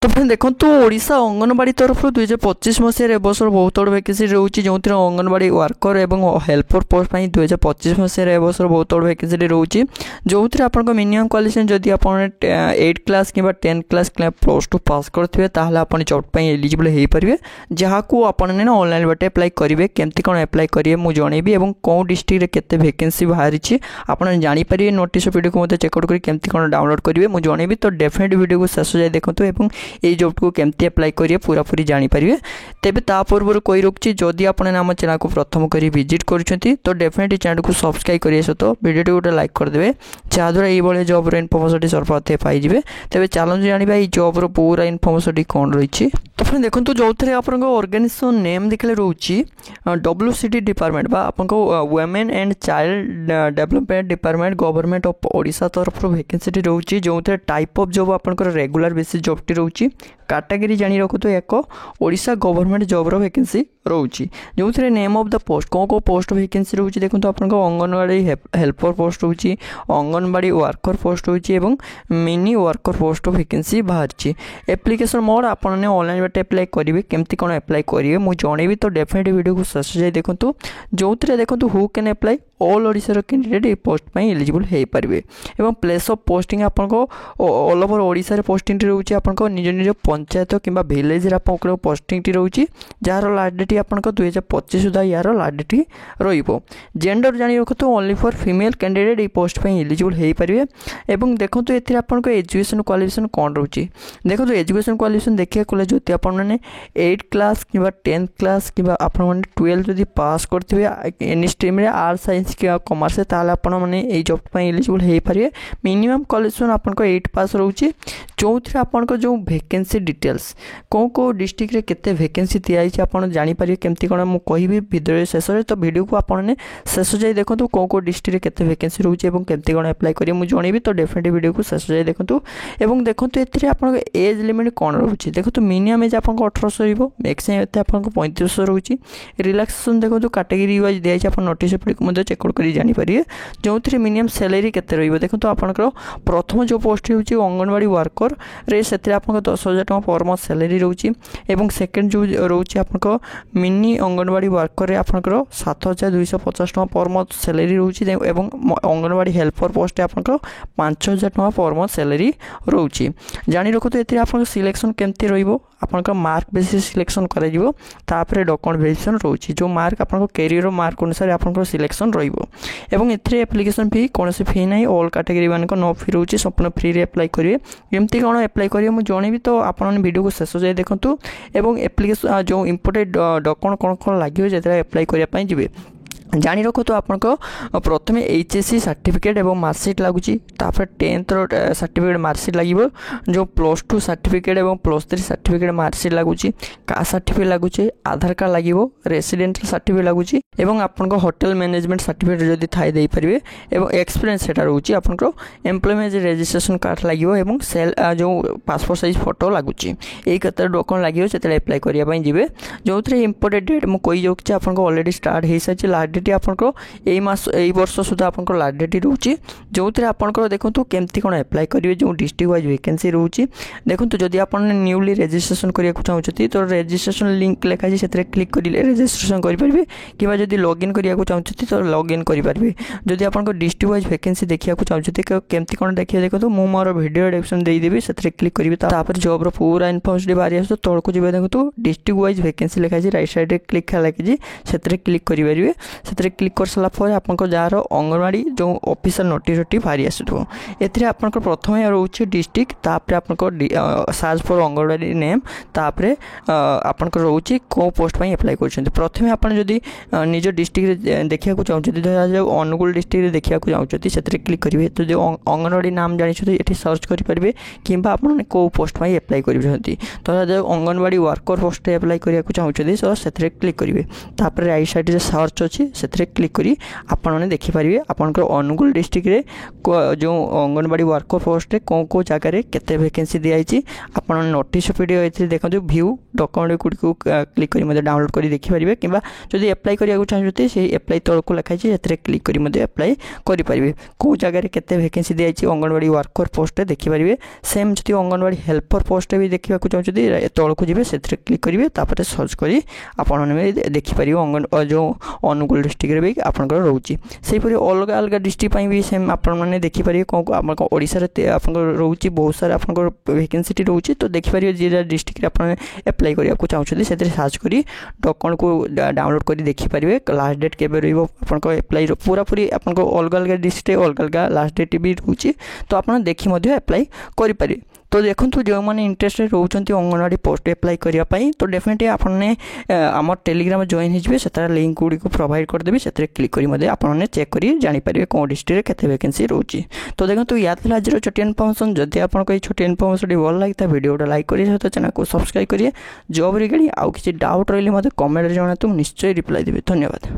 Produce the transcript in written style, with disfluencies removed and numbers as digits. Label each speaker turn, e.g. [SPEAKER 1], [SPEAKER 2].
[SPEAKER 1] तो फ्रेंड देखो ओडिशा अंगनवाड़ी तरफ 2025 मसीह बर्ष बहुत बड़ वैकेंसी रोचे जो अंगनवाड़ी वर्कर और हेल्पर पोस्ट 2025 मसीह बर्ष बहुत बड़ वैकेंसी रोचे जो आपको मिनिमम क्वालिफिकेशन जदि आप 8 क्लास कि 10 क्लास +2 पास करेंगे ताहले आप जॉब एलिजिबल हो पारे जहाँ को आपने ऑनलाइन बाटे अप्लाई करेंगे केमती कौन अप्लाई करेंगे मुझे जनइबी और कौन डिस्ट्रिक्ट केते वैकेंसी बाहरी आपने जानीपर नोटिस वीडियो को चेकआउट कर केमती कौन डाउनलोड करेंगे मुझे जनइबी तो डेफिनेट वीडियो को शेष जाए देखो ये जॉब को केमती अप्लाई करिए पूरा पूरी जानीपर तेज ता पूर्व कही रखी जदि आपने आम चैनल को प्रथम करी विजिट करुँच तो डेफिनेटली चैनल को सब्सक्राइब करिए सहित वीडियो गोटे लाइक करदे जहाँद्वारा ये जॉब इनफर्मेशन सर्वप्रथम पाइबे तेज चलते जाना ये जॉब पूरा इनफर्मेशन कौन रही तो फिर देखो जो थे आप ऑर्गेनाइजेशन नेम देखले रोची WCD डिपार्टमेंट आपको women and child development department government of Odisha तरफ वैकेंसी रोची जो थे टाइप ऑफ जॉब आप रेगुलर बेसिस जॉब टी रोची कैटेगरी जानी रखु तो एक ओडिशा गवर्नमेंट जॉब रो वैकेंसी रोची जो थे नेम ऑफ द पोस्ट कौन कौ पोस्ट वैकेंसी रोची देखो आपको अंगनवाड़ी हेल्पर पोस्ट रोची अंगनवाड़ी वर्कर पोस्ट रोची और मिनी वर्कर पोस्ट वैकेंसी बाहरी एप्लिकेशन मोड आपने ऑनलाइन बाटे अप्लाई करेंगे केमती कौन अप्लाई करेंगे मुझे जनइबी तो डेफिनेट वीडियो को शेष जाए देखो जो थे देखो who can apply all Odisha candidate ये पोस्ट एलिजिबल हो पारे और प्लेस ऑफ पोस्टिंग आपको ऑल ओवर ओडिशा पोस्टिंग रोचे आपको निज निज पंचायत कि भिलेज पोस्टिंग रोचे जार लास्ट डेट आपको 2025 सुधा यार लास्ट डेट रेंडर जानी रख तो ओनली फॉर फीमेल कैंडिडेट ये पोस्ट एलिजिबल हो पारे और देखो ये आपको एजुकेशन क्वालिफिकेशन कौन रोचे देखो एजुकेशन क्वालिफिकेशन देखिए कले जो आपने 8 क्लास कि 10 क्लास कि 12 जदि पास करते एनी स्ट्रीम आर्ट्स साइंस कि कॉमर्स ताल आपने जॉब एलिजिबल हो पारे मिनिमम क्वालिफिकेशन आपको 8 पास रोचे जो थे आपको जो वैकेंसी डिटेल्स कौ डिस्ट्रिक्ट रे केते वैकेंसी दिखाई आप जानीपर केमती कौन मुझे कहि भिडियो शेष तो वीडियो को आपने शेष जाए देखो कौ डिस्ट्रिक्ट रे केते वैकेंसी रोचे केमती कौन अप्लाई करेंगे मुझे जनइबी तो डेफिनेटली वीडियो को शेष जाए देखो और देखो ये आपको एज लिमिट कौन रोचे देखो तो मिनिमम एज आपको 18 मैक्सिमम एत आपको 35 रोचे रिलैक्सेशन देखो कैटेगरी वाइज दिखाई आप नोटिस वीडियो चेकआउट कर जानीपर जो थे मिनिमम सैलरी केते देखो तो आपंकर प्रथम जो पोस्ट होची अंगनवाड़ी वर्कर रे से आपको 10,000 टका पर मंथ सैलरी रोची और सेकेंड जो रोचे आपको मिनी अंगनवाड़ी वर्कर आपंकर 7,250 टका पर मंथ सैलरी रोची और अंगनवाड़ी हेल्पर पोस्ट आपको 5,000 टका पर मंथ सैलरी रोची जानी रखो तो ये आप सिलेक्शन केमती रहा मार्क बेसिस सिलेक्शन कर डॉक्यूमेंट वेरिफिकेशन रोची जो मार्क आपको कैरियर मार्क अनुसार आपको सिलेक्शन रही एप्लिकेशन फी कौन फी ना ऑल कैटेगरी मान नो फी रोचे संपूर्ण फ्री रे अप्लाई करेंगे केमती कौन अप्लाई करेंगे मुझे जनइबी तो आपने वीडियो को शेष जाए देखो और एप्लिकेशन जो इम्पोर्टेंट डॉक्यूमेंट कौन कौन लगे जो अप्लाई करने जी जानी रखो तो आपको प्रथम HSC सर्टिफिकेट और मार्कशीट लगुच 10th सर्टिफिकेट मार्कशीट लगे जो +2 सर्टिफिकेट और +3 सर्टिफिकेट मार्कशीट लगुच कास्ट सर्टिफिकेट लगुच आधार कार्ड लगे रेसिडेंट सर्टिफिकेट लगुच और आपको होटेल मैनेजमेंट सर्टिफिकेट जदि थाई दे पारे और एक्सपीरियंस सेटा रोचे आपको एम्प्लॉयमेंट रजिस्ट्रेशन कार्ड लगे और सेल जो पासपोर्ट साइज फोटो लगुच यही कत डॉक्यूमेंट लगे जो अप्लाई करने जी जो थे इम्पोर्टेंट डेट मुझे कही जाऊँगी आपको ऑलरेडी स्टार्ट हो सारी लास्ट डेट आपको यही वर्ष सुधा आपको लास्ट डेट रोचे जो थे आपको देखो केमती कौन अप्लाई करेंगे जो डिस्ट्रिक्ट वाइज वैकेंसी रोचे देखो जदि आप न्यूली रजिस्ट्रेशन करने चाहते तो रजिस्ट्रेशन लिंक लिखाई से क्लिक कर रजिस्ट्रेशन करेंगे कि जब लॉगिन करने चाहते तो लॉगिन करेंगे जदि आप डिस्ट्रिक्ट वाइज वैकेंसी देखा चाहते केमती कौन देखिए देखो तो मुझे मोर वीडियो डिस्क्रिप्शन देदेवी से क्लिक करेंगे जॉब पूरा इनफर्मेशन बाहरी आस तौक जी देखो डिस्ट्रिक्ट वाइज वैकेंसी लिखाई राइट साइड क्लिक लगी से क्लिक करेंगे से क्लिक कर सारापर आपको जार अंगनवाड़ी जो ऑफिशियल नोटिस बाहरी आसो ये आपको प्रथम रोचे डिस्ट्रिक्ट तापर आपको सर्च फॉर अंगनवाड़ी नेम तापर आपको रोचे कौ पोस्ट अप्लाई कर प्रथम आप निज डिस्ट्रिक्ट देखा चाहते जो अनुगुल डिस्ट्रिक्ट देखा चाहते से क्लिक करेंगे तो जो अंगनवाड़ी नाम जानी ये सर्च करेंगे कि आपने कौ पोस्ट अप्लाई कर तो जो अंगनवाड़ी वर्कर पोस्ट अप्लाई करने चाहते तो से क्लिक करेंगे तापर राइट साइड सर्च अच्छी से क्लिक करी आपने देखिपारे आपंकर अनुगुल डिस्ट्रिक्ट रे जो अंगनवाड़ी वर्कर पोस्ट रे कौन कौ जगार केते वैकेंसी दिखाई आप नोटिस वीडियो ये देखो व्यू डॉक्यूमेंट गुड़ी को क्लिक करी डाउनलोड कर देखिपारे कि जब एप्लाई करा चाहते से एप्लाई तौक लिखाई से क्लिक करी एप्लाई करेंगे कौ जगार केते वैकेंसी दिखाई अंगनवाड़ी वर्कर पोस्ट देखिपारे सेम जब अंगनवाड़ी हेल्पर पोस्ट भी देखा चाहते तौक जी से क्लिक करेंगे तापर सर्च कर आपने देखिपारे अंगन जो अनुगुल डिस्ट्रिक्ट भी आपंकर रोचे से अलग अलग डिस्ट्रिक्ट भी सेम आपने देखिपारे कौन आम ओडिशा आप रोचे बहुत सारा आप वैकेंसी रोचे तो देखिपारे जी डिस्ट्रिक्ट आप एप्लाई करने चाहते से सर्च कर डॉक्यूमेंट को डाउनलोड कर देखिपारे लास्ट डेट केबे रहिबो आपन एप्लाई पूरा पूरी आपन अलग अलग डिस्ट्रिक्ट अलग अलग लास्ट डेट भी रोचे तो आप देखी एप्लाई करें तो देखो जो मैंने इंटरेस्टेड रोचंती अंगनवाड़ी पोस्ट एप्लाई करने तो डेफिनेटली आपने आम टेलीग्राम जॉइन हो लिंक गुड़ी को प्रोवाइड करदेवी से क्लिक कर आपने चेक कर जानीपारे कौन डिस्ट्रिक्ट केते वैकेंसी रोचे तो देखो या आज छोटी इनफर्मेशन जदि आपको ये छोटी इनफर्मेशन भल लगी वीडियोटा लाइक करिए सहित चैनल को सब्सक्राइब करिए जॉब रिगार्डिंग आउ किसी डाउट रही कमेंट जनातु निश्चय रिप्लाई देवी। धन्यवाद।